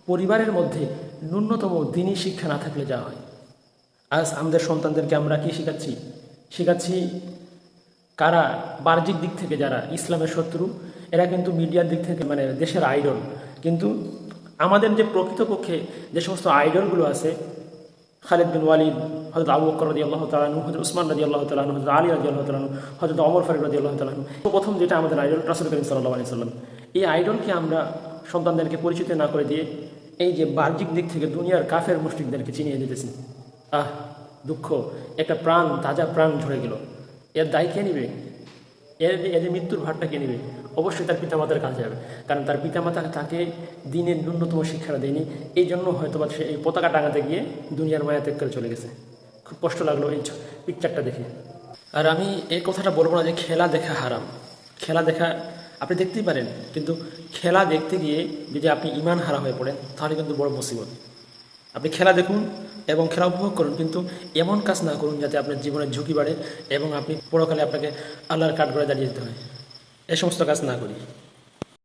পরিবারের মধ্যে ন্যূনতম দিনই শিক্ষা না থাকলে যা হয়। আজ আমাদের সন্তানদেরকে আমরা কি শেখাচ্ছি কারা বাহ্যিক দিক থেকে যারা ইসলামের শত্রু, এরা কিন্তু মিডিয়ার দিক থেকে মানে দেশের আইডল, কিন্তু আমাদের যে প্রকৃতপক্ষে যে সমস্ত আইডলগুলো আছে, খালিদ বিন ওয়ালিদ, হযরত আবু বকর রাদিয়াল্লাহু তাআলা আনহু, হযরত উসমান রাদিয়াল্লাহু তাআলা আনহু, হযরত আলী রাদিয়াল্লাহু তাআলা আনহু, হযরত ওমর ফারুক রাদিয়াল্লাহু তাআলা আনহু, প্রথম যেটা আমাদের আইডল রাসূল করিম সাল্লাল্লাহু আলাইহি সাল্লাম, এই আইডলকে আমরা সন্তানদেরকে পরিচিত না করে দিয়ে এই যে বাহ্যিক দিক থেকে দুনিয়ার কাফের মুশরিকদেরকে চিনিয়ে দিতেছি। দুঃখ, একটা প্রাণ, তাজা প্রাণ ঝরে গেল। এর দায় কে নেবে? এদের মৃত্যুর ভারটা কে নেবে? অবশ্যই তার পিতামাতার কাছে যাবে, কারণ তার পিতামাতা তাকে দিনের ন্যূনতম শিক্ষাটা দেয়নি। এই জন্য হয়তো বা সে এই পতাকা টাঙাতে গিয়ে দুনিয়ার মায়া ত্যাগ করে চলে গেছে। খুব কষ্ট লাগলো এই পিকচারটা দেখে। আর আমি এই কথাটা বলবো না যে খেলা দেখা হারাম। খেলা দেখা আপনি দেখতেই পারেন, কিন্তু খেলা দেখতে গিয়ে যদি আপনি ইমান হারা হয়ে পড়েন তাহলে কিন্তু বড় মুসিবত। আপনি খেলা দেখুন এবং খেলা উপভোগ করুন, কিন্তু এমন কাজ না করুন যাতে আপনার জীবনের ঝুঁকি বাড়ে এবং আপনি পরকালে আপনাকে আল্লাহর কাঠগড়ায় দাঁড়িয়ে যেতে হয়। এই সমস্ত কাজ না করি।